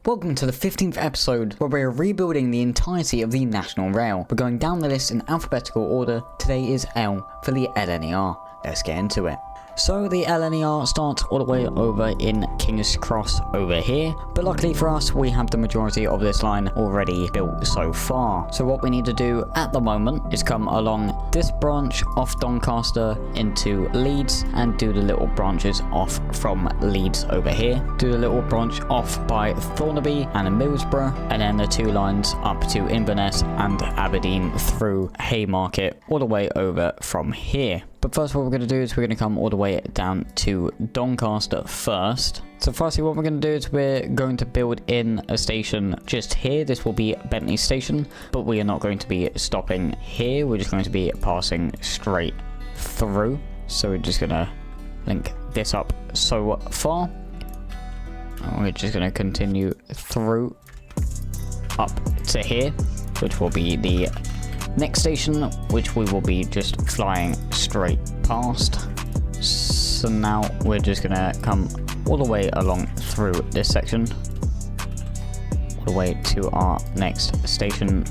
Welcome to the 15th episode where we're rebuilding the entirety of the National Rail. We're going down the list in alphabetical order. Today is L for the LNER. Let's get into it. So the LNER starts all the way over in King's Cross over here, but luckily for us we have the majority of this line already built so far. So what we need to do at the moment is come along this branch off Doncaster into Leeds and do the little branches off from Leeds over here. Do the little branch off by Thornaby and Middlesbrough, and then the two lines up to Inverness and Aberdeen through Haymarket all the way over from here. But first what we're going to do is we're going to come all the way down to Doncaster first. So firstly what we're going to do is we're going to build in a station just here. This will be Bentley Station, but we are not going to be stopping here. We're just going to be passing straight through. So we're just going to link this up so far. And we're just going to continue through up to here, which will be the next station, which we will be just flying straight past. So now we're just gonna come all the way along through this section, all the way to our next station,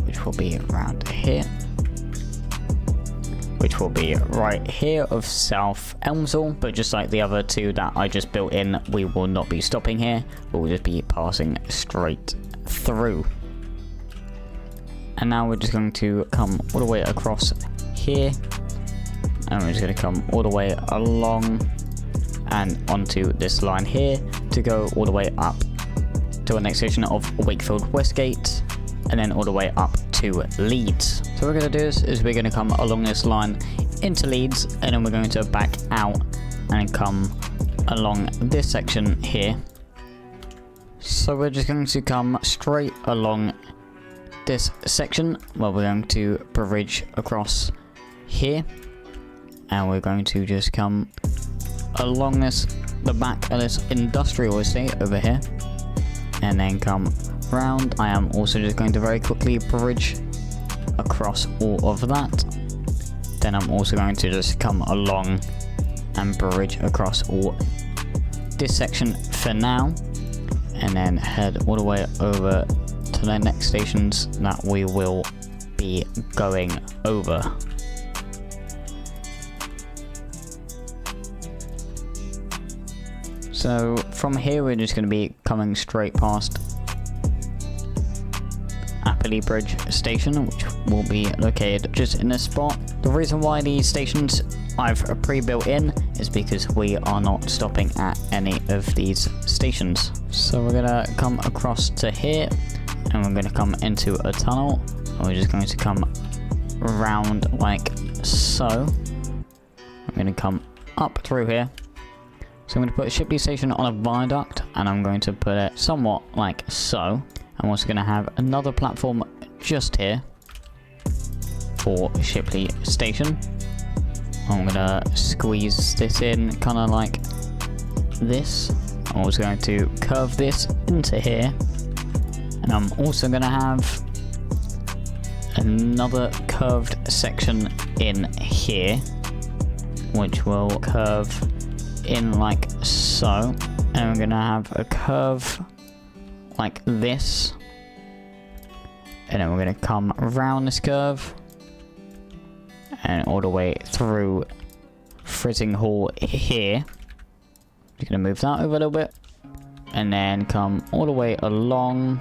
which will be around here, which will be right here of South Elmsall. But just like the other two that I just built in, we will not be stopping here, we'll just be passing straight through. And now we're just going to come all the way across here, and we're just going to come all the way along and onto this line here to go all the way up to our next station of Wakefield Westgate, and then all the way up to Leeds. So what we're going to do is we're going to come along this line into Leeds, and then we're going to back out and come along this section here. So we're just going to come straight along this section where we're going to bridge across here, and we're going to just come along the back of this industrial estate over here, and then come round. I am also just going to very quickly bridge across all of that. Then I'm also going to just come along and bridge across all this section for now, and then head all the way over to the next stations that we will be going over. So from here we're just going to be coming straight past Appley Bridge Station, which will be located just in this spot. The reason why these stations I've pre-built in is because we are not stopping at any of these stations. So we're going to come across to here, and we're going to come into a tunnel, and we're just going to come around like so. I'm going to come up through here. So I'm going to put Shipley Station on a viaduct, and I'm going to put it somewhat like so. I'm also going to have another platform just here for Shipley Station. I'm going to squeeze this in kind of like this. I'm also going to curve this into here. And I'm also going to have another curved section in here, which will curve in like so. And I'm going to have a curve like this. And then we're going to come around this curve and all the way through Frizzing Hall here. Just going to move that over a little bit. And then come all the way along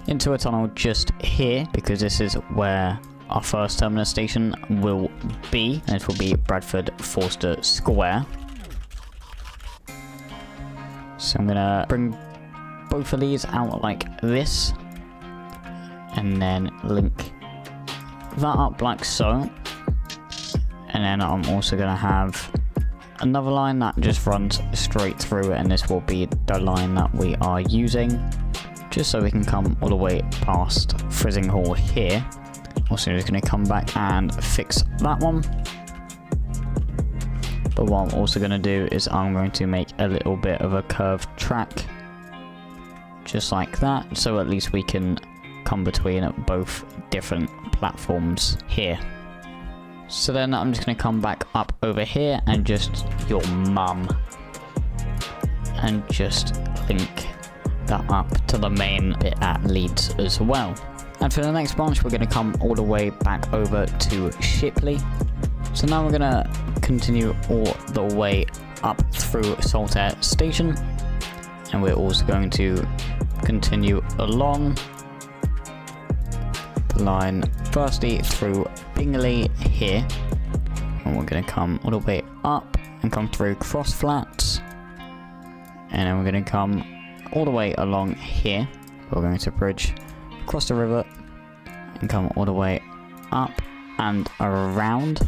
into a tunnel just here, because this is where our first terminus station will be, and it will be Bradford Forster Square. So I'm gonna bring both of these out like this, and then link that up like so. And then I'm also gonna have another line that just runs straight through, and this will be the line that we are using, just so we can come all the way past Frizzing Hall here. Also just going to come back and fix that one. But what I'm also going to do is I'm going to make a little bit of a curved track, just like that, so at least we can come between both different platforms here. So then I'm just going to come back up over here and just your mum and just link that up to the main bit at Leeds as well. And for the next branch, we're going to come all the way back over to Shipley. So now we're going to continue all the way up through Saltaire Station, and we're also going to continue along the line, firstly through Bingley here, and we're going to come all the way up and come through Cross Flats, and then we're going to come all the way along here. We're going to bridge across the river and come all the way up and around,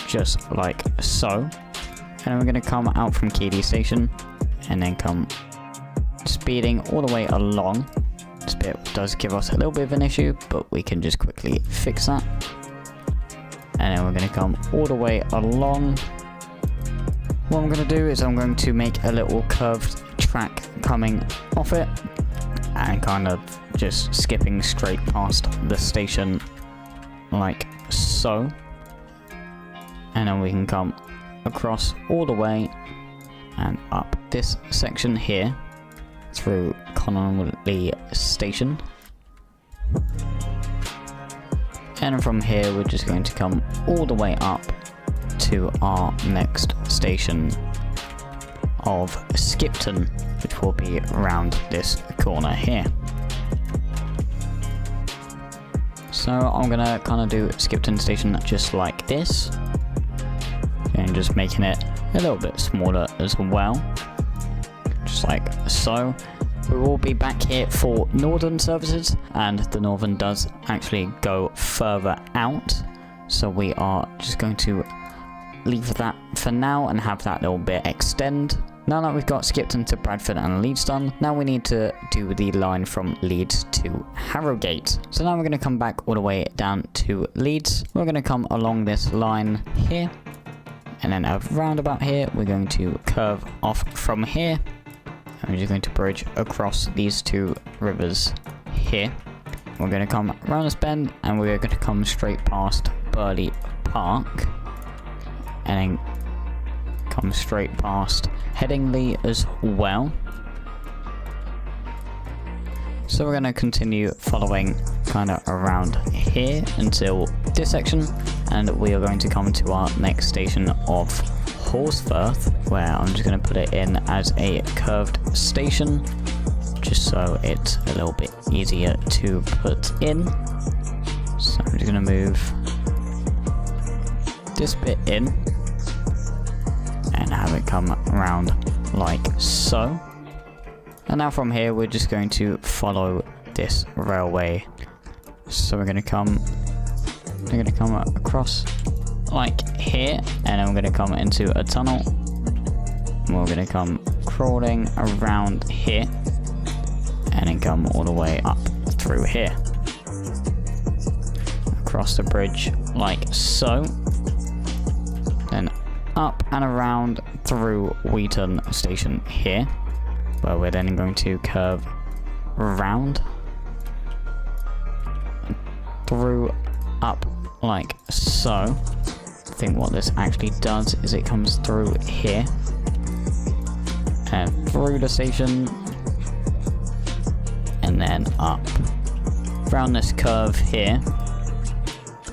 just like so. And then we're going to come out from Keighley Station and then come speeding all the way along. This bit does give us a little bit of an issue, but we can just quickly fix that. And then we're going to come all the way along. What I'm going to do is I'm going to make a little curved track coming off it and kind of just skipping straight past the station like so. And then we can come across all the way and up this section here through Connolly Station. And from here we're just going to come all the way up to our next station of Skipton, which will be around this corner here. So I'm gonna kind of do Skipton Station just like this, and just making it a little bit smaller as well, just like so. We will be back here for Northern services, and the Northern does actually go further out, so we are just going to leave that for now and have that little bit extend. Now that we've got Skipton to Bradford and Leeds done, now we need to do the line from Leeds to Harrogate. So now we're going to come back all the way down to Leeds. We're going to come along this line here, and then a roundabout here. We're going to curve off from here, and we're just going to bridge across these two rivers here. We're going to come around this bend, and we're going to come straight past Burley Park, and then come straight past Headingley as well. So we're going to continue following kind of around here until this section, and we are going to come to our next station of Horsforth, where I'm just going to put it in as a curved station, just so it's a little bit easier to put in. So I'm just going to move this bit in and have it come around like so. And now from here we're just going to follow this railway. So we're going to come across like here, and then we're going to come into a tunnel, and we're going to come crawling around here, and then come all the way up through here, across the bridge like so, then up and around through Wheaton Station here, where we're then going to curve around through up like so. I think what this actually does is it comes through here and through the station, and then up around this curve here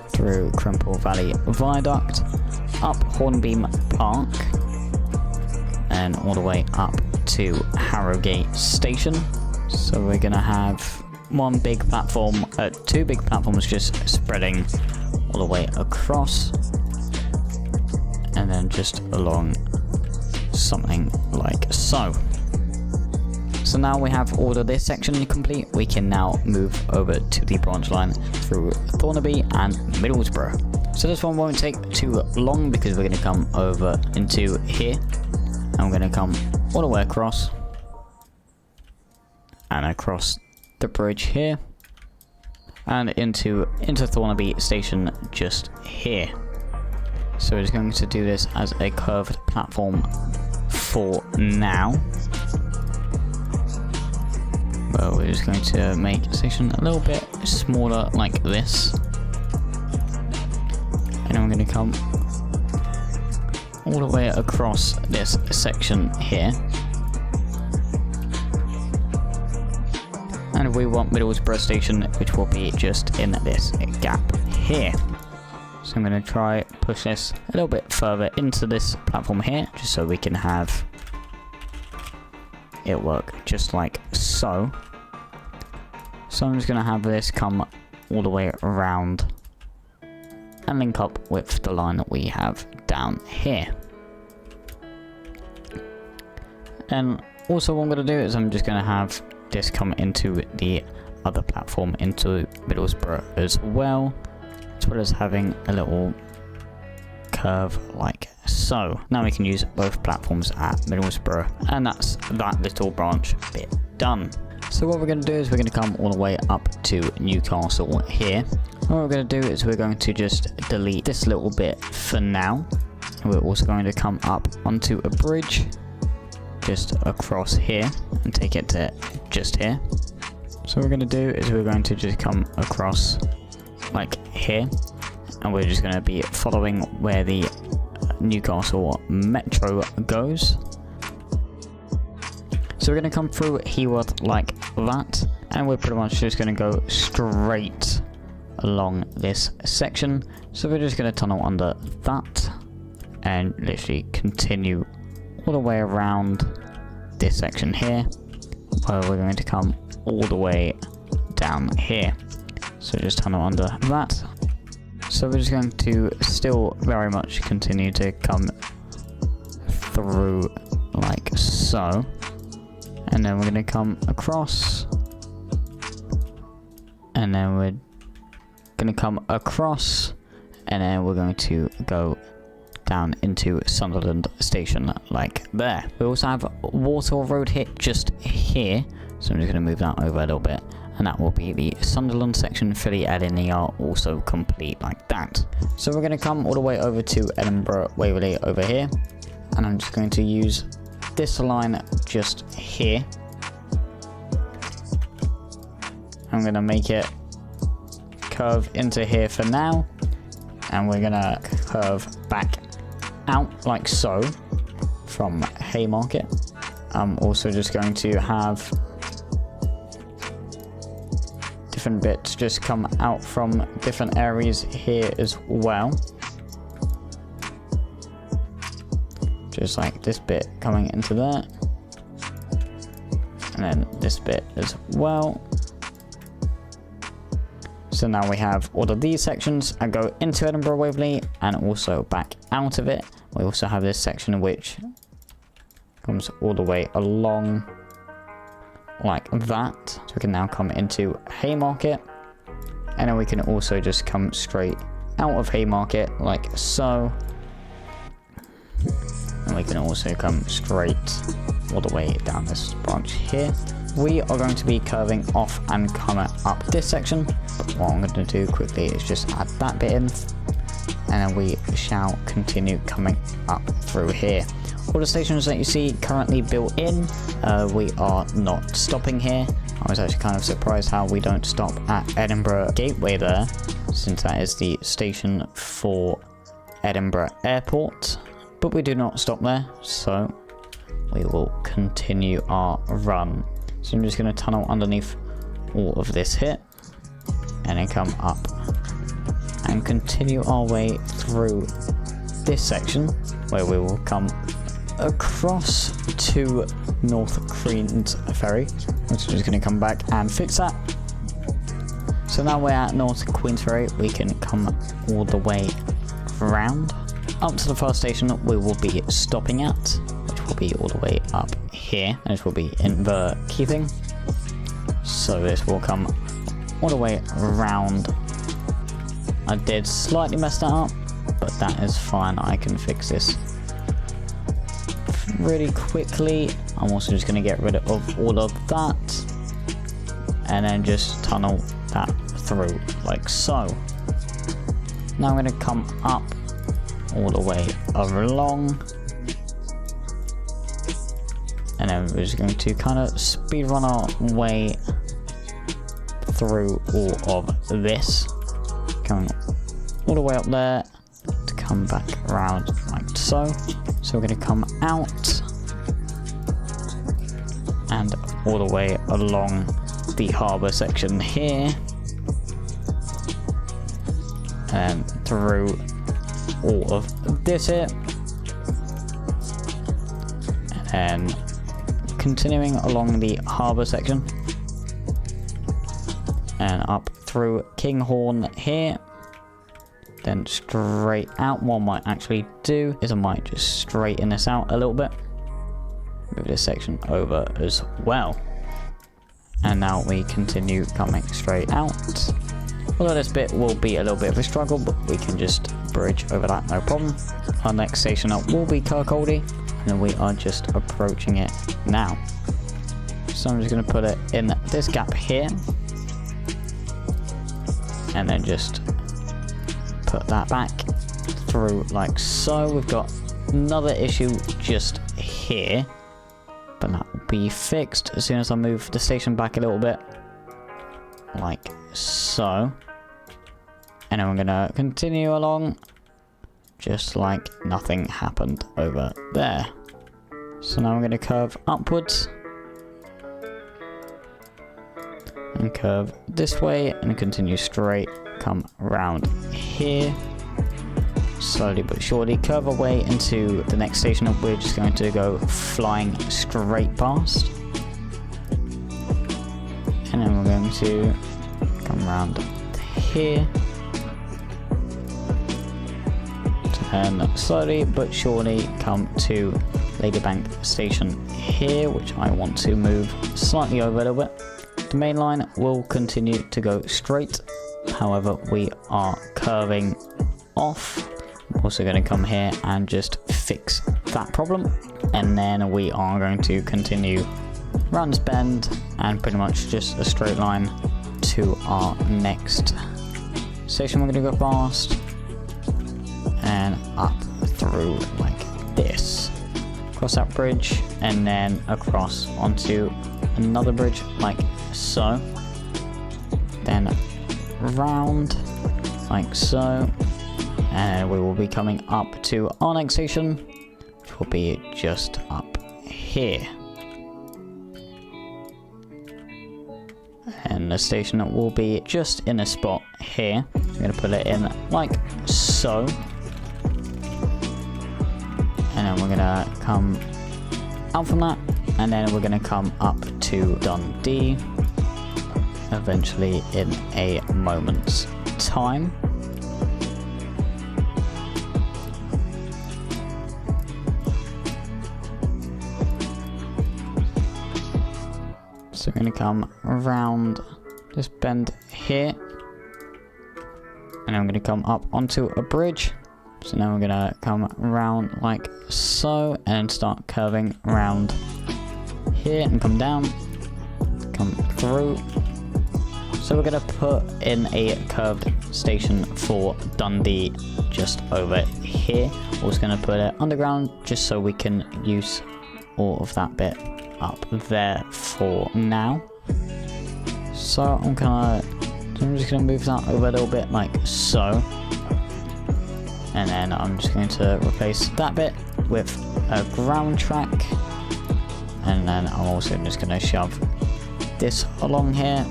through Crimple Valley Viaduct, up Hornbeam Park, and all the way up to Harrogate Station. So we're gonna have one big platform, two big platforms just spreading all the way across, and then just along something like so. So now we have all of this section complete, we can now move over to the branch line through Thornaby and Middlesbrough. So this one won't take too long because we're going to come over into here, and we're going to come all the way across and across the bridge here and into Thornaby Station just here. So we're just going to do this as a curved platform for now. Well, we're just going to make the station a little bit smaller like this. And then we're going to come all the way across this section here. And we want Middlesbrough Station, which will be just in this gap here. So I'm going to try push this a little bit further into this platform here, just so we can have it work just like so. So I'm just going to have this come all the way around and link up with the line that we have down here. And also what I'm going to do is I'm just going to have this come into the other platform into Middlesbrough as well as having a little curve like so. Now we can use both platforms at Middlesbrough, and that's that little branch bit done. So what we're going to do is we're going to come all the way up to Newcastle here. What we're going to do is we're going to just delete this little bit for now. And we're also going to come up onto a bridge just across here and take it to just here. So what we're going to do is we're going to just come across like here, and we're just going to be following where the Newcastle Metro goes. So we're going to come through Heworth like that, and we're pretty much just going to go straight along this section. So we're just going to tunnel under that and literally continue all the way around this section here, where we're going to come all the way down here. So just tunnel under that. So we're just going to still very much continue to come through like so. And then we're going to come across. And then we're going to come across. And then we're going to go down into Sunderland Station like there. We also have Walsall Road here, just here. So I'm just going to move that over a little bit. And that will be the Sunderland section for the LNER, also complete like that. So we're going to come all the way over to Edinburgh Waverley over here. And I'm just going to use this line just here. I'm going to make it curve into here for now. And we're going to curve back out like so from Haymarket. I'm also just going to have different bits just come out from different areas here as well. Just like this bit coming into there. And then this bit as well. So now we have all of these sections that go into Edinburgh Waverley and also back out of it. We also have this section which comes all the way along like that. So we can now come into Haymarket, and then we can also just come straight out of Haymarket like so, and we can also come straight all the way down this branch here. We are going to be curving off and coming up this section, but what I'm going to do quickly is just add that bit in, and then we shall continue coming up through here. All the stations that you see currently built in, we are not stopping here. I was actually kind of surprised how we don't stop at Edinburgh Gateway there, since that is the station for Edinburgh Airport. But we do not stop there, so we will continue our run. So I'm just going to tunnel underneath all of this here, and then come up and continue our way through this section, where we will come across to North Queen's Ferry, which is just going to come back and fix that. So now we're at North Queen's Ferry, we can come all the way around up to the first station we will be stopping at, which will be all the way up here, and this will be in the Keating. So this will come all the way around. I did slightly mess that up, but that is fine, I can fix this really quickly. I'm also just going to get rid of all of that, and then just tunnel that through like so. Now I'm going to come up all the way along, and then we're just going to kind of speed run our way through all of this, coming all the way up there to come back around like so. So we're going to come out and all the way along the harbour section here, and through all of this here, and then continuing along the harbour section and up through Kinghorn here, then straight out. What I might actually do is I might just straighten this out a little bit, move this section over as well, and now we continue coming straight out. Although this bit will be a little bit of a struggle, but we can just bridge over that, no problem. Our next station up will be Kirkcaldy, and we are just approaching it now. So I'm just going to put it in this gap here, and then just put that back through like so. We've got another issue just here, but that will be fixed as soon as I move the station back a little bit, like so. And then we're gonna continue along just like nothing happened over there. So now I'm gonna curve upwards and curve this way and continue straight, come round here, slowly but surely curve away into the next station that we're just going to go flying straight past. And then we're going to come round here and slowly but surely come to Ladybank station here, which I want to move slightly over a little bit. The main line will continue to go straight, however we are curving off. I'm also going to come here and just fix that problem, and then we are going to continue round this bend and pretty much just a straight line to our next station we're going to go past, and up through like this, across that bridge, and then across onto another bridge like so, then round like so, and we will be coming up to our next station, which will be just up here. And the station will be just in a spot here. I'm going to put it in like so. And then we're going to come out from that. And then we're going to come up to Dundee. Eventually in a moment's time. So we're going to come around this bend here, and I'm going to come up onto a bridge. So now we're going to come around like so, and start curving around here and come down, come through. So we're going to put in a curved station for Dundee just over here. We're also going to put it underground just so we can use all of that bit up there for now. So I'm just gonna move that over a little bit like so, and then I'm just going to replace that bit with a ground track, and then I'm also just gonna shove this along here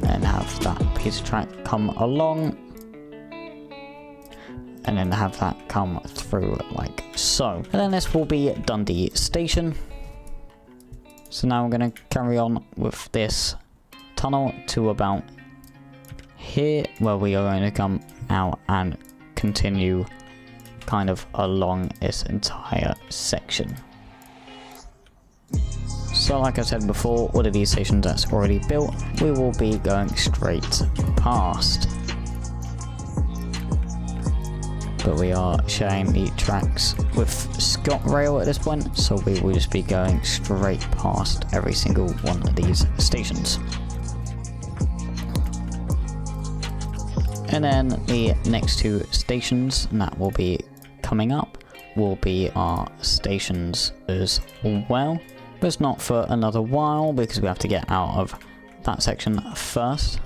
and have that piece of track come along, and then have that come through like so. And then this will be Dundee Station. So now we're going to carry on with this tunnel to about here, where we are going to come out and continue kind of along this entire section. So like I said before, all of these stations that's already built, we will be going straight past. But we are sharing the tracks with ScotRail at this point, so we will just be going straight past every single one of these stations. And then the next two stations that will be coming up will be our stations as well. But it's not for another while because we have to get out of that section first.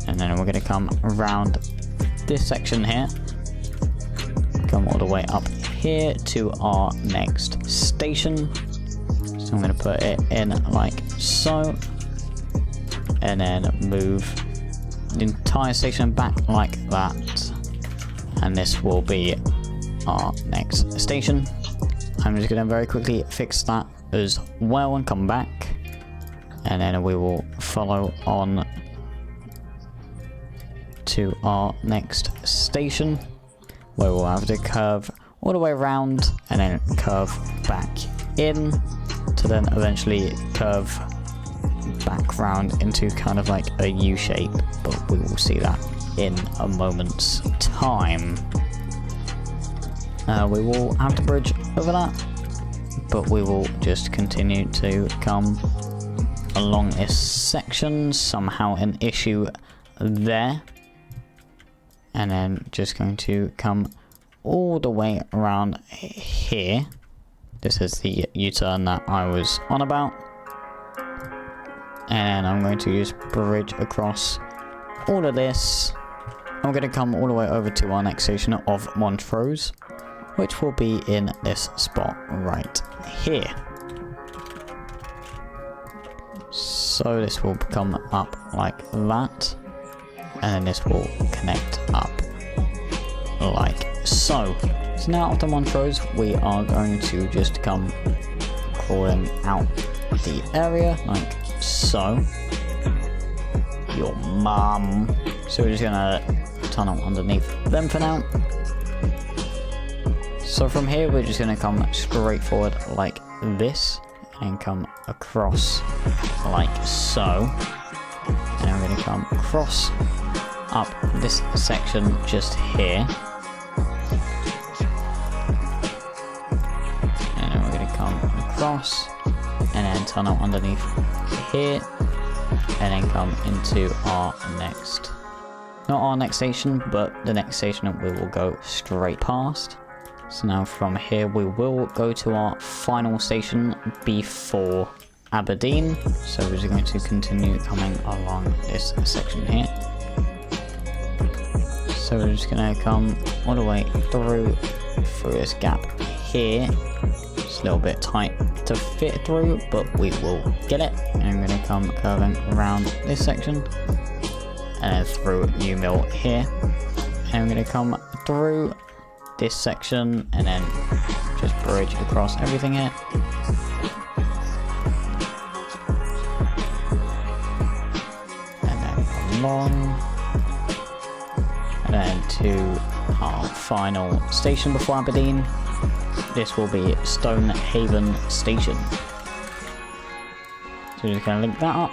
And then we're going to come around this section here, come all the way up here to our next station. So I'm going to put it in like so, and then move the entire station back like that, and this will be our next station. I'm just going to very quickly fix that as well and come back, and then we will follow on to our next station, where we'll have to curve all the way around and then curve back in to then eventually curve back round into kind of like a U shape, but we will see that in a moment's time. We will have to bridge over that, but we will just continue to come along this section. Somehow an issue there, and then just going to come all the way around here. This is the U-turn that I was on about, and I'm going to just bridge across all of this. I'm going to come all the way over to our next station of Montrose, which will be in this spot right here. So this will come up like that, and then this will connect up like so. So now after Montrose, we are going to just come crawling out the area like so. Your mum. So we're just gonna tunnel underneath them for now. So from here, we're just gonna come straight forward like this, and come across like so. And I'm gonna come across up this section just here. And then we're gonna come across and then tunnel underneath here, and then come into our next, not our next station, but the next station that we will go straight past. So now from here we will go to our final station before Aberdeen. So we're just going to continue coming along this section here. So we're just going to come all the way through this gap here. It's a little bit tight to fit through, but we will get it. And I'm going to come curving around this section and then through New Mill here. And I'm going to come through this section and then just bridge across everything here. And then along. And then to our final station before Aberdeen. This will be Stonehaven Station. So we're just going to link that up,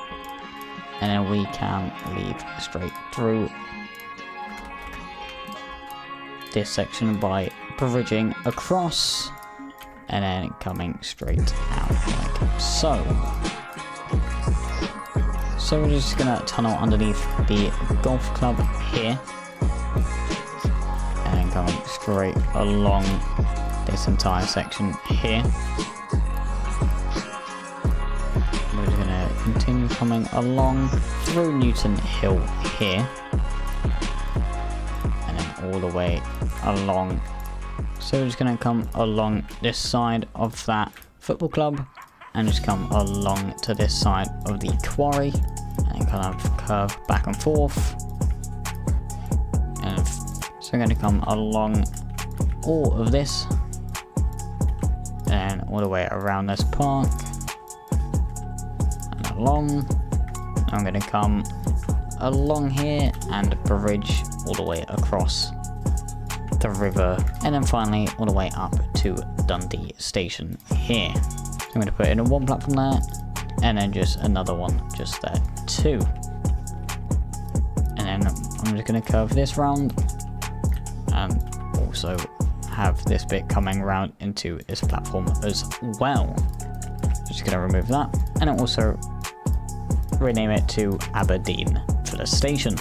and then we can lead straight through this section by bridging across and then coming straight out like so. So we're just going to tunnel underneath the golf club here and then coming straight along this entire section here. We're just going to continue coming along through Newton Hill here, and then all the way along. So we're just going to come along this side of that football club and just come along to this side of the quarry and kind of curve back and forth. And so we're going to come along all of this and all the way around this park and along. I'm going to come along here and bridge all the way across the river, and then finally all the way up to Dundee Station here. I'm going to put in one platform there, and then just another one just there too. And then I'm just going to curve this round, and also have this bit coming around into this platform as well. Just going to remove that, and then also rename it to Aberdeen for the station.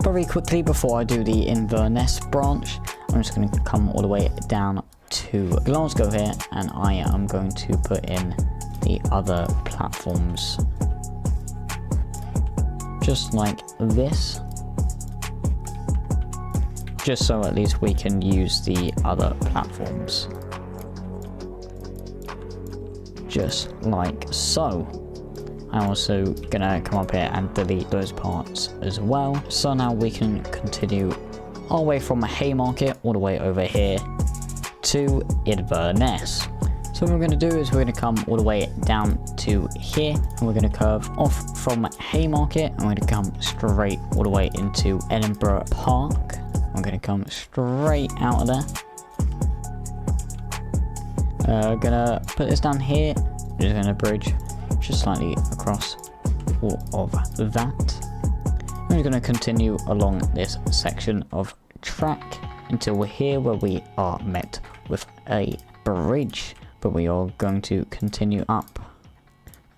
Very quickly before I do the Inverness branch, I'm just going to come all the way down to Glasgow here, and I am going to put in the other platforms just like this. just so at least we can use the other platforms. Just like so. I'm also gonna come up here and delete those parts as well. So now we can continue our way from Haymarket all the way over here to Inverness. So what we're going to do is we're going to come all the way down to here, and we're going to curve off from Haymarket, and we're going to come straight all the way into Edinburgh Park. I'm going to come straight out of there. Gonna put this down here. I'm just going to bridge just slightly across all of that. We're going to continue along this section of track until we're here where we are met with a bridge. But we are going to continue up,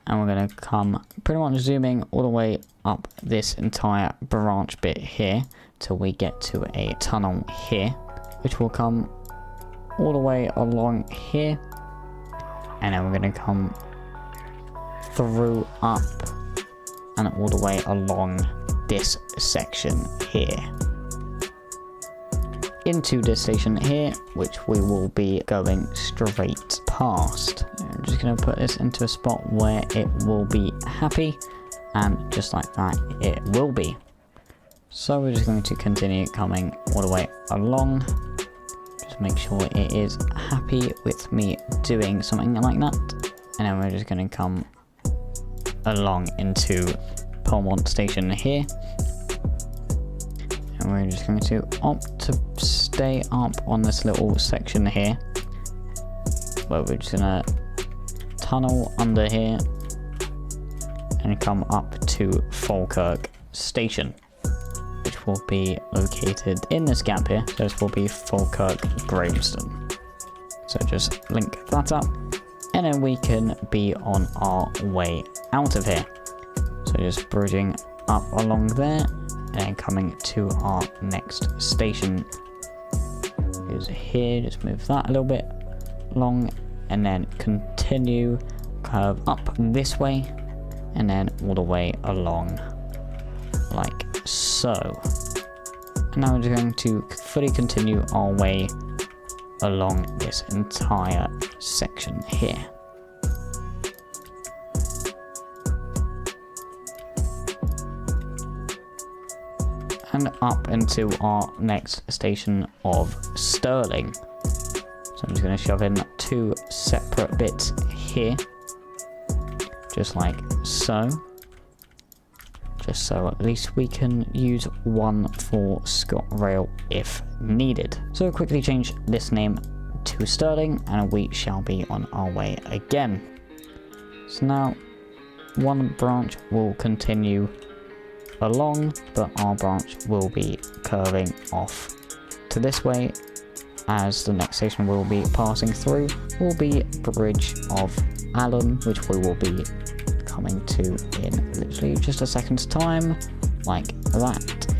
and we're going to come pretty much zooming all the way up this entire branch bit here till we get to a tunnel here, which will come all the way along here, and then we're going to come through up and all the way along this section here into this station here, which we will be going straight past. I'm just going to put this into a spot where it will be happy, and just like that it will be. So we're just going to continue coming all the way along. Just make sure it is happy with me doing something like that, and then we're just going to come along into Polmont station here. And we're just going to opt to stay up on this little section here, where we're just going to tunnel under here and come up to Falkirk station, which will be located in this gap here. So this will be Falkirk Graveston. So just link that up, and then we can be on our way out of here. So just bridging up along there, and coming to our next station is here. Just move that a little bit along, and then continue, curve up this way, and then all the way along like so. And now we're just going to fully continue our way along this entire section here. And up into our next station of Stirling. So I'm just going to shove in 2 separate bits here, just like so. Just so at least we can use one for ScotRail if needed. So quickly change this name to Stirling, and we shall be on our way again. So now one branch will continue along, but our branch will be curving off to this way, as the next station we'll be passing through will be Bridge of Allen, which we will be coming to in literally just a second's time, like that.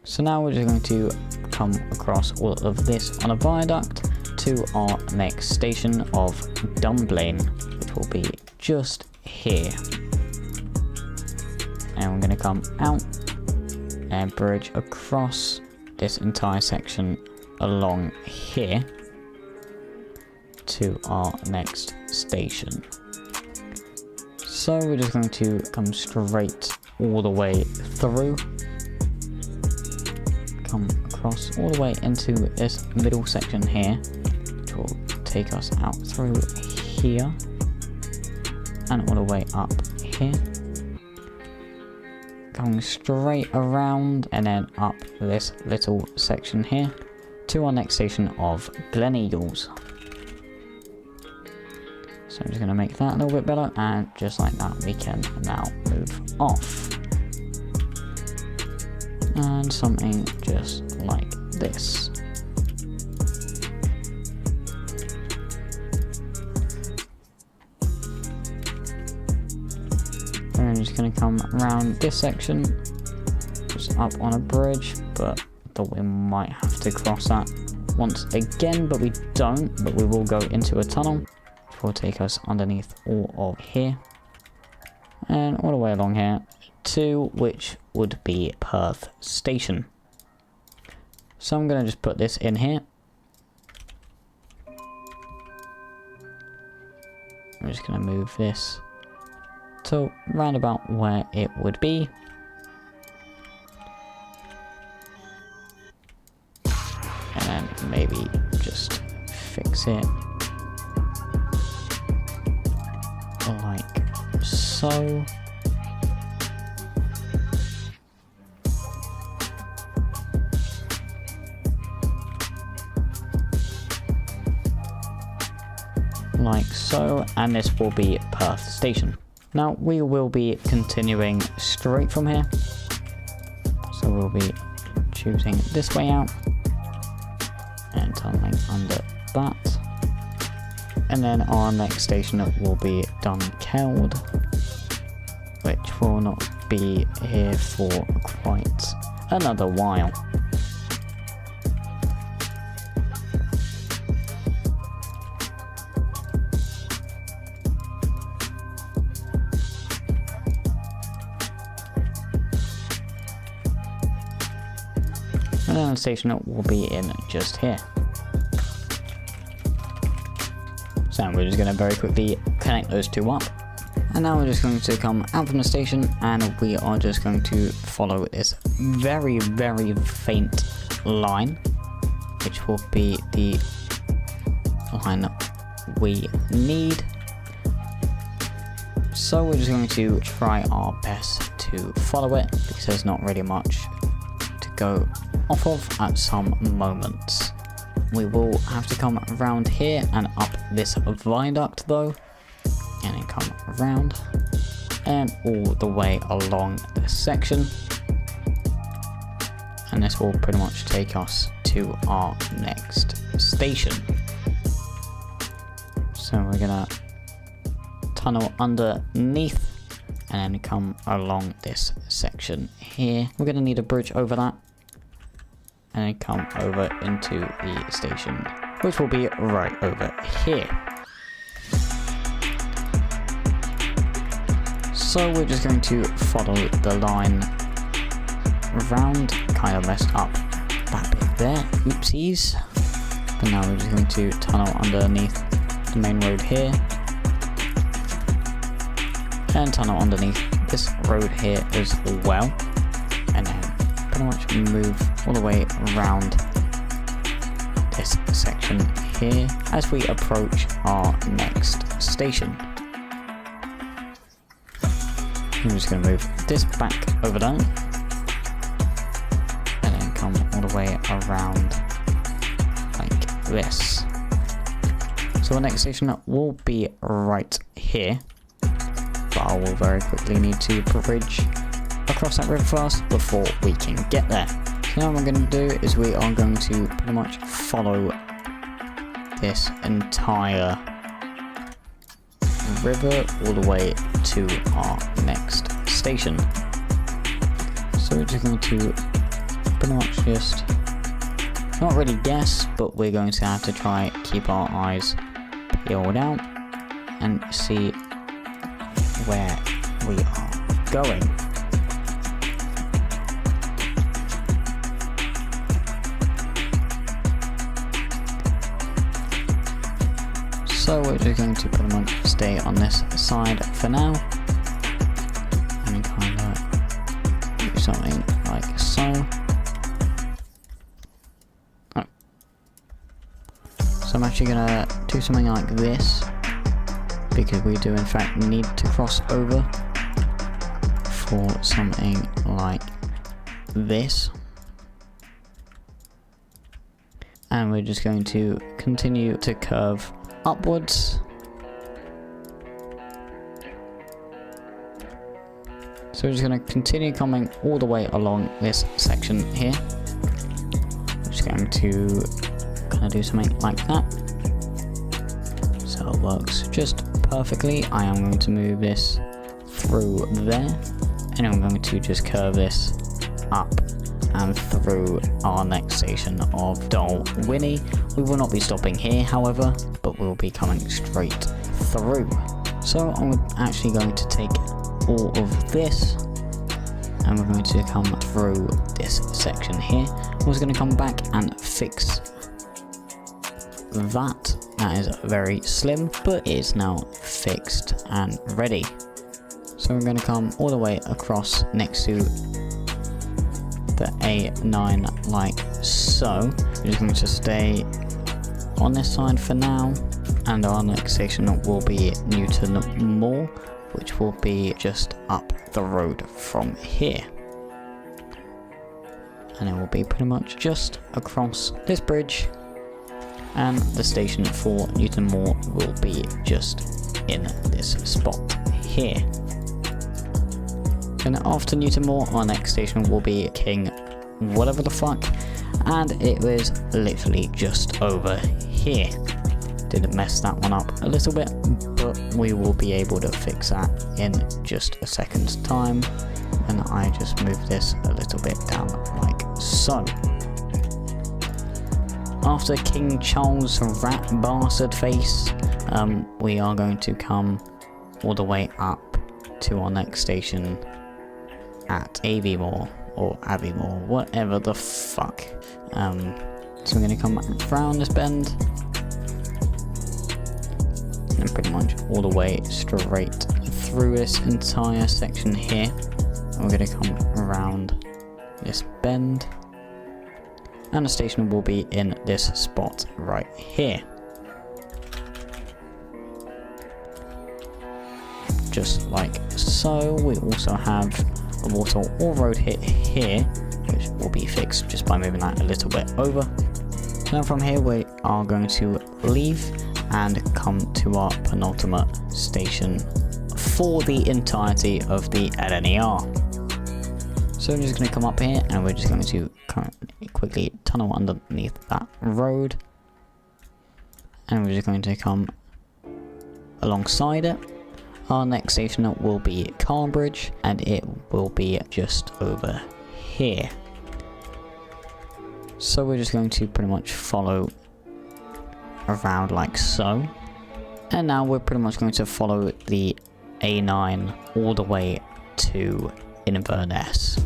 So now we're just going to come across all of this on a viaduct to our next station of Dunblane, which will be just here. And we're going to come out and bridge across this entire section along here to our next station. So we're just going to come straight all the way through, come across all the way into this middle section here, which will take us out through here and all the way up here, going straight around and then up this little section here to our next station of Gleneagles. So I'm just going to make that a little bit better, and just like that we can now move off. And something just like this. And I'm just going to come around this section, just up on a bridge, but I thought we might have to cross that once again, but we don't, but we will go into a tunnel, which will take us underneath all of here, and all the way along here, 2, which would be Perth Station. So I'm going to just put this in here. I'm just going to move this to round about where it would be. And then maybe just fix it like so. Like so, and this will be Perth Station. Now we will be continuing straight from here. So we'll be choosing this way out and tunneling under that. And then our next station will be Dunkeld, which will not be here for quite another while. And then the station will be in just here. So we're just going to very quickly connect those two up. And now we're just going to come out from the station and we are just going to follow this very, very faint line, which will be the line we need. So we're just going to try our best to follow it because there's not really much to go off of at some moments. We will have to come around here and up this viaduct though, and then come around and all the way along this section, and this will pretty much take us to our next station. So we're gonna tunnel underneath and then come along this section here. We're gonna need a bridge over that and then come over into the station, which will be right over here. So we're just going to follow the line around, kind of messed up that bit there, oopsies. But now we're just going to tunnel underneath the main road here, and tunnel underneath this road here as well, and then pretty much move all the way around this section here as we approach our next station. I'm just going to move this back over there and then come all the way around like this. So our next station will be right here, but I will very quickly need to bridge across that river first before we can get there. So now what we're going to do is we are going to pretty much follow this entire river all the way to our next station. So we're just going to pretty much just not really guess, but we're going to have to try keep our eyes peeled out and see where we are going. So we're just going to pretty much stay on this side for now and kind of do something like so. Oh. So I'm actually going to do something like this because we do in fact need to cross over for something like this. And we're just going to continue to curve upwards. So we're just going to continue coming all the way along this section here. I'm just going to kind of do something like that. So it works just perfectly. I am going to move this through there, and I'm going to just curve this up and through our next station of Dalwhinnie. We will not be stopping here, however, but we'll be coming straight through. So I'm actually going to take all of this and we're going to come through this section here. We're going to come back and fix that. That is very slim, but it's now fixed and ready. So we're going to come all the way across next to the A9 like so. We're just going to stay on this side for now, and our next station will be Newton Moor, which will be just up the road from here. And it will be pretty much just across this bridge, and the station for Newton Moor will be just in this spot here. And after Newton Moor, our next station will be King whatever the fuck, and it was literally just over here. Did mess that one up a little bit, but we will be able to fix that in just a second's time. And I just move this a little bit down like so. After King Charles rat bastard face, we are going to come all the way up to our next station at Aviemore or Aviemore, whatever the fuck. So we're going to come around this bend and pretty much all the way straight through this entire section here. And we're going to come around this bend, and the station will be in this spot right here. Just like so. We also have a water or road hit here, which will be fixed just by moving that a little bit over. Now from here we are going to leave and come to our penultimate station for the entirety of the LNER. So I'm just going to come up here, and we're just going to quickly tunnel underneath that road, and we're just going to come alongside it. Our next station will be Carbridge, and it will be just over here. So we're just going to pretty much follow around like so. And now we're pretty much going to follow the A9 all the way to Inverness.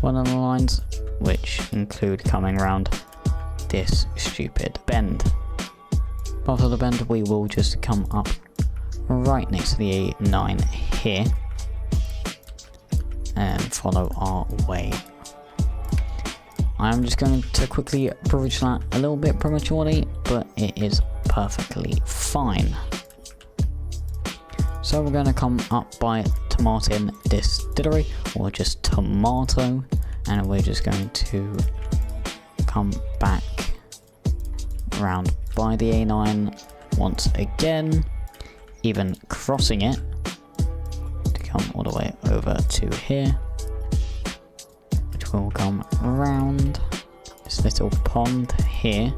One of the lines which include coming around this stupid bend. After the bend, we will just come up right next to the A9 here and follow our way. I'm just going to quickly bridge that a little bit prematurely, but it is perfectly fine. So we're going to come up by Tomatin Distillery, or just Tomato, and we're just going to come back around by the A9 once again, even crossing it to come all the way over to here, which will come around this little pond here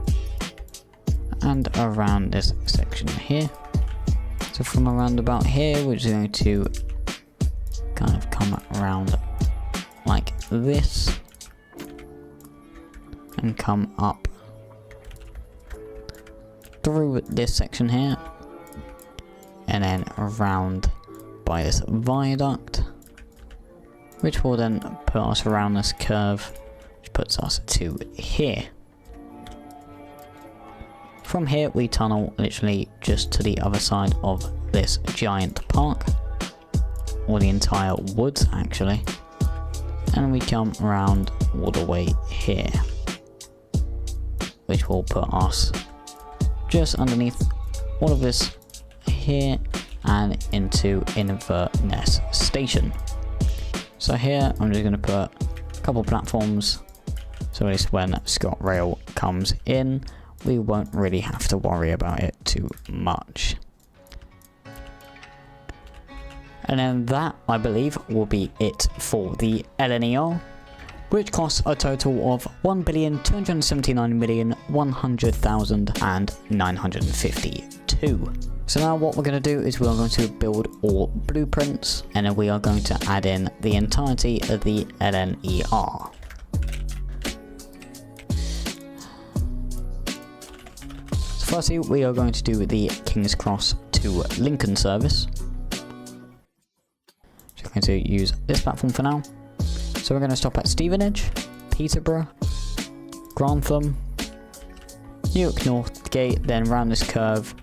and around this section here. So from around about here, we're just going to kind of come around like this and come up through this section here, and then around by this viaduct, which will then put us around this curve, which puts us to here. From here we tunnel literally just to the other side of this giant park, or the entire woods actually, and we come around all the way here, which will put us just underneath all of this here and into Inverness Station. So here I'm just going to put a couple platforms, so at least when ScotRail comes in we won't really have to worry about it too much. And then that, I believe, will be it for the LNER, which costs a total of 1,279,100,952. So now what we're going to do is we are going to build all blueprints, and then we are going to add in the entirety of the LNER. So firstly, we are going to do the King's Cross to Lincoln service. going to use this platform for now. So we're going to stop at Stevenage, Peterborough, Grantham, Newark North Gate, then round this curve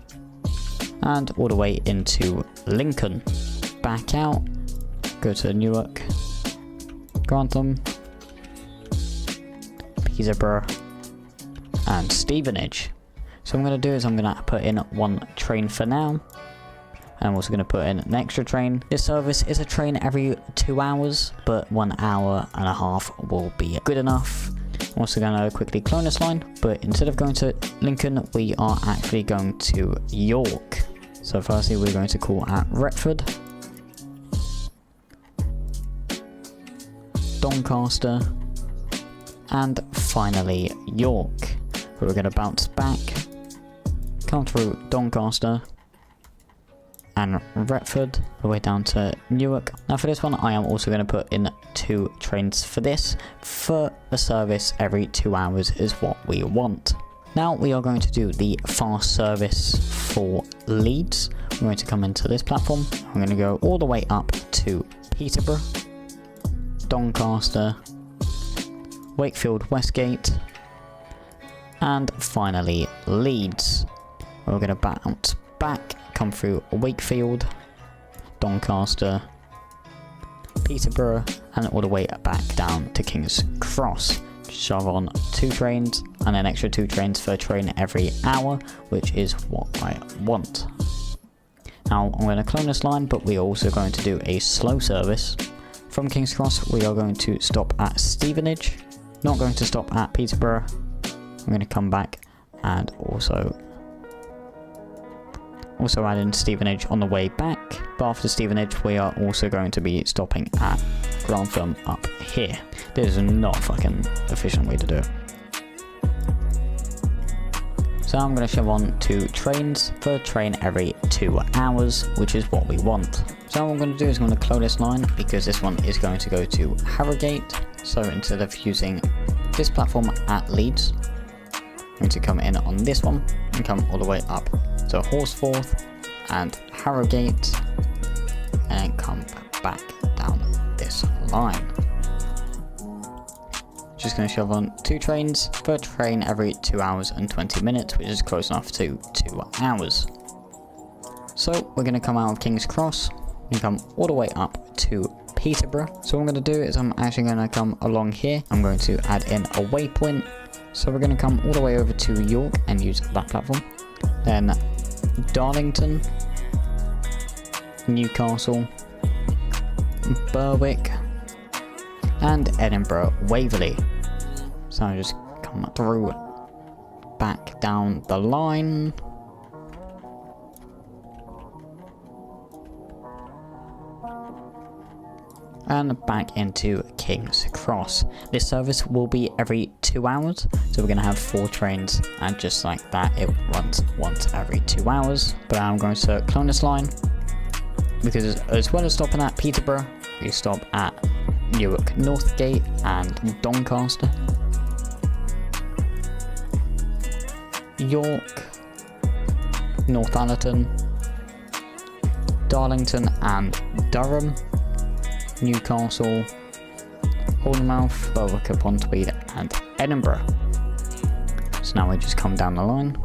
and all the way into Lincoln. Back out, go to Newark, Grantham, Peterborough and Stevenage. So what I'm going to do is I'm going to put in one train for now. And I'm also going to put in an extra train. This service is a train every 2 hours, but 1 hour and a half will be good enough. I'm also going to quickly clone this line, but instead of going to Lincoln, we are actually going to York. So firstly, we're going to call at Retford, Doncaster, and finally York. But we're going to bounce back, come through Doncaster and Retford, all the way down to Newark. Now for this one, I am also going to put in 2 trains for this, for a service every 2 hours is what we want. Now we are going to do the fast service for Leeds. We're going to come into this platform. I'm going to go all the way up to Peterborough, Doncaster, Wakefield Westgate, and finally Leeds. We're going to bounce back, come through Wakefield, Doncaster, Peterborough, and all the way back down to King's Cross. Shove on 2 trains and an extra 2 trains for a train every hour, which is what I want. Now I'm going to clone this line, but we are also going to do a slow service. From King's Cross, we are going to stop at Stevenage, not going to stop at Peterborough. I'm going to come back and also add in Stevenage on the way back. But after Stevenage, we are also going to be stopping at Grantham up here. This is not a fucking efficient way to do it. So I'm going to shove on 2 trains for a train every 2 hours, which is what we want. So what I'm going to do is I'm going to clone this line, because this one is going to go to Harrogate. So instead of using this platform at Leeds, I'm going to come in on this one and come all the way up to Horsforth and Harrogate, and come back down this line. Just going to shove on 2 trains for a train every 2 hours and 20 minutes, which is close enough to 2 hours. So we're going to come out of King's Cross and come all the way up to Peterborough. So what I'm going to do is I'm actually going to come along here. I'm going to add in a waypoint. So we're going to come all the way over to York and use that platform. Then Darlington, Newcastle, Berwick, and Edinburgh Waverley. So I just come through, back down the line. And back into King's Cross. This service will be every 2 hours, so we're going to have 4 trains, and just like that it runs once every 2 hours. But I'm going to clone this line, because as well as stopping at Peterborough, we stop at Newark Northgate and Doncaster, York, Northallerton, Darlington and Durham, Newcastle, Bournemouth, Berwick upon Tweed and Edinburgh. So now we just come down the line.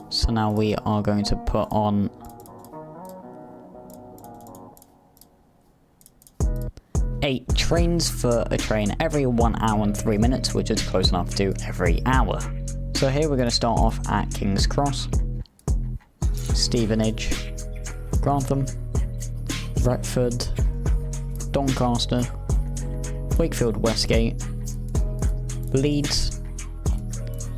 So now we are going to put on eight trains for a train every 1 hour and 3 minutes, which is close enough to every hour. So here we're going to start off at King's Cross, Stevenage, Grantham, Retford, Doncaster, Wakefield Westgate, Leeds,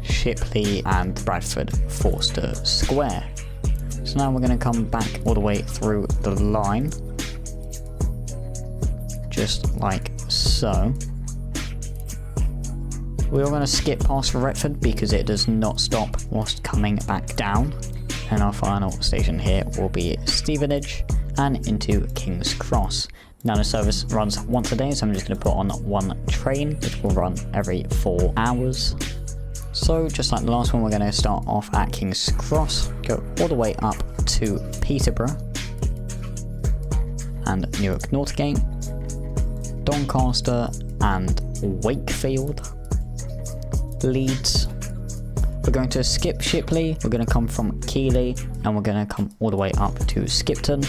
Shipley and Bradford Forster Square. So now we're going to come back all the way through the line, just like so. We're going to skip past Retford because it does not stop whilst coming back down. And our final station here will be Stevenage and into King's Cross. Now the service runs once a day, so I'm just going to put on one train which will run every 4 hours. So just like the last one, we're going to start off at King's Cross, go all the way up to Peterborough and Newark Northgate, Doncaster and Wakefield, Leeds. We're going to skip Shipley, we're going to come from Keighley, and we're going to come all the way up to Skipton,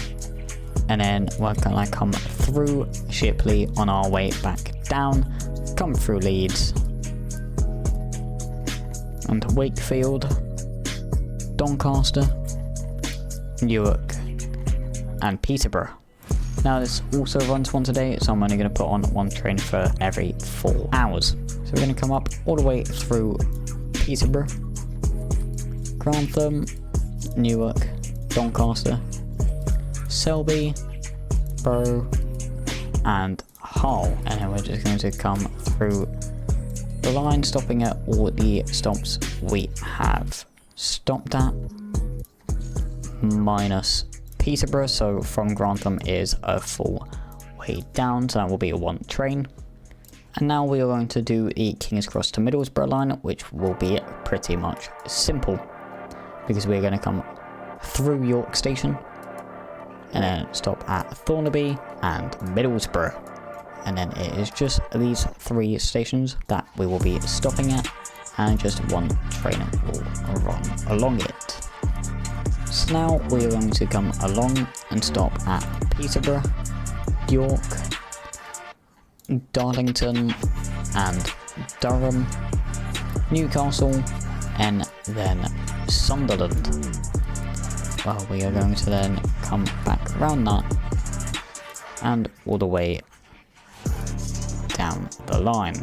and then we're going to come through Shipley on our way back down, come through Leeds and Wakefield, Doncaster, Newark and Peterborough. Now this also runs one today, so I'm only going to put on one train for every 4 hours. So we're going to come up all the way through Peterborough, Grantham, Newark, Doncaster, Selby, Bow and Hull, and then we're just going to come through the line, stopping at all the stops we have stopped at, minus Peterborough, so from Grantham is a full way down, so that will be a 1 train. And now we are going to do the King's Cross to Middlesbrough line, which will be pretty much simple, because we're going to come through York Station, and then stop at Thornaby and Middlesbrough. And then it is just these 3 stations that we will be stopping at, and just 1 train will run along it. So now we are going to come along and stop at Peterborough, York, Darlington and Durham, Newcastle, and then Sunderland. Well, we are going to then come back around that and all the way down the line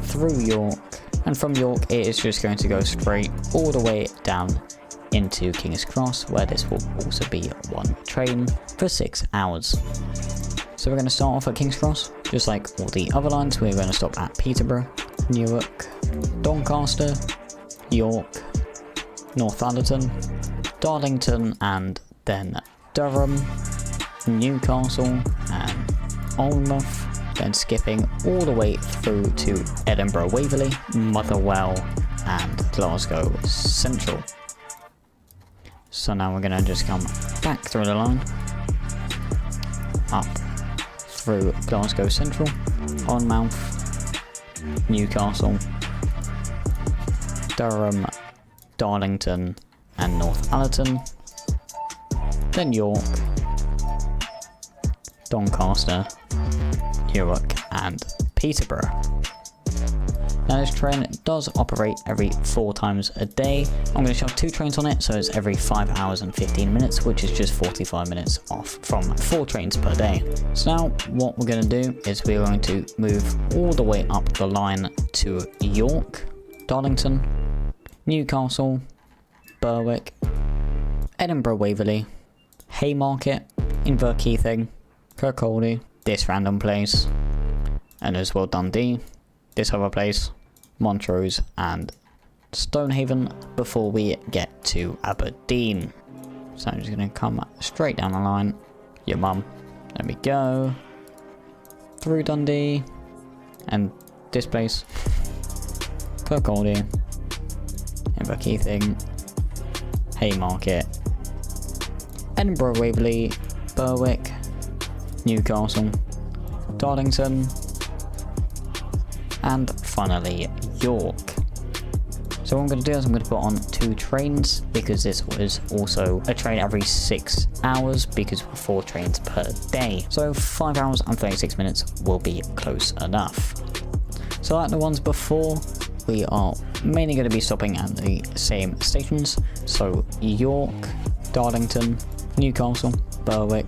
through York, and from York it is just going to go straight all the way down into King's Cross, where this will also be 1 train for 6 hours. So we're going to start off at King's Cross, just like all the other lines. We're going to stop at Peterborough, Newark, Doncaster, York, Northallerton, Darlington and then Durham, Newcastle and Alnmouth, then skipping all the way through to Edinburgh Waverley, Motherwell and Glasgow Central. So now we're going to just come back through the line, up through Glasgow Central, Alnmouth, Newcastle, Durham, Darlington and Northallerton, then York, Doncaster, Newark and Peterborough. Now this train does operate every 4 times a day. I'm going to shove 2 trains on it, so it's every 5 hours and 15 minutes, which is just 45 minutes off from 4 trains per day. So now what we're going to do is we're going to move all the way up the line to York, Darlington, Newcastle, Berwick, Edinburgh Waverley, Haymarket, Inverkeithing, Kirkcaldy, this random place, and as well Dundee, this other place, Montrose and Stonehaven, before we get to Aberdeen. So I'm just going to come straight down the line, your mum, there we go, through Dundee, and this place, Kirkcaldy, Inverkeithing, Haymarket, Edinburgh Waverley, Berwick, Newcastle, Darlington, and finally York. So what I'm going to do is I'm going to put on 2 trains, because this was also a train every 6 hours, because 4 trains per day. So 5 hours and 36 minutes will be close enough. So like the ones before, we are mainly going to be stopping at the same stations. So York, Darlington, Newcastle, Berwick,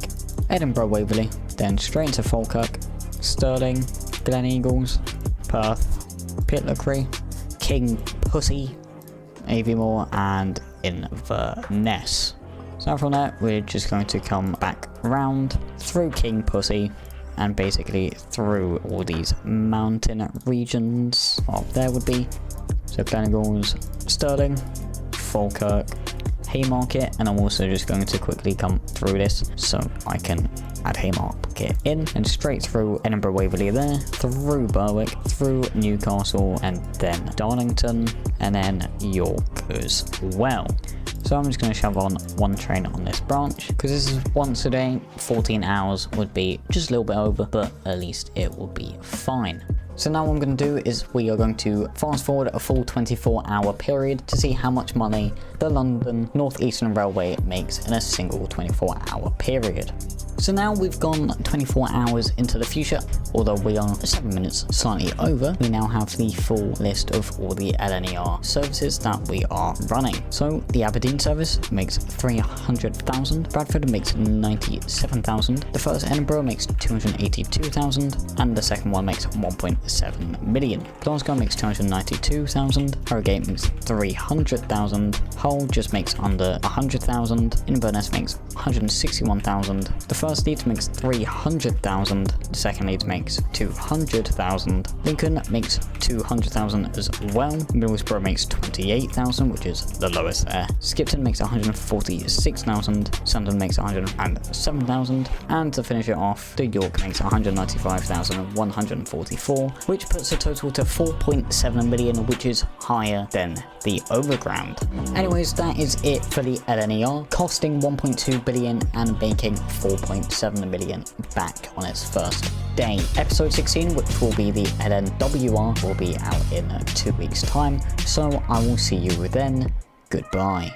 Edinburgh Waverley, then straight into Falkirk, Stirling, Glen Eagles, Perth, Pitlochry, King Pussy, Aviemore and Inverness. So from there we're just going to come back round through King Pussy and basically through all these mountain regions. Up there would be so Glen Eagles, Stirling, Falkirk, Haymarket, and I'm also just going to quickly come through this so I can add Haymarket in, and straight through Edinburgh Waverley there, through Berwick, through Newcastle, and then Darlington, and then York as well. So I'm just going to shove on one train on this branch, because this is once a day. 14 hours would be just a little bit over, but at least it will be fine. So now what I'm going to do is we are going to fast forward a full 24-hour period to see how much money the London North Eastern Railway makes in a single 24-hour period. So now we've gone 24 hours into the future, although we are 7 minutes slightly over. We now have the full list of all the LNER services that we are running. So the Aberdeen service makes 300,000, Bradford makes 97,000, the first Edinburgh makes 282,000, and the second one makes 1.7 million. Glasgow makes 292,000, Harrogate makes 300,000, Hull just makes under 100,000, Inverness makes 161,000, the first Leeds makes 300,000, the second Leeds makes 200,000, Lincoln makes 200,000 as well, Middlesbrough makes 28,000, which is the lowest there, Skipton makes 146,000, Sunderland makes 107,000, and to finish it off, the York makes 195,144, which puts the total to 4.7 million, which is higher than the Overground. Anyways, that is it for the LNER, costing 1.2 billion and making 4.7 million back on its first day. Episode 16, which will be the LNWR, will be out in 2 weeks time, so I will see you then. Goodbye.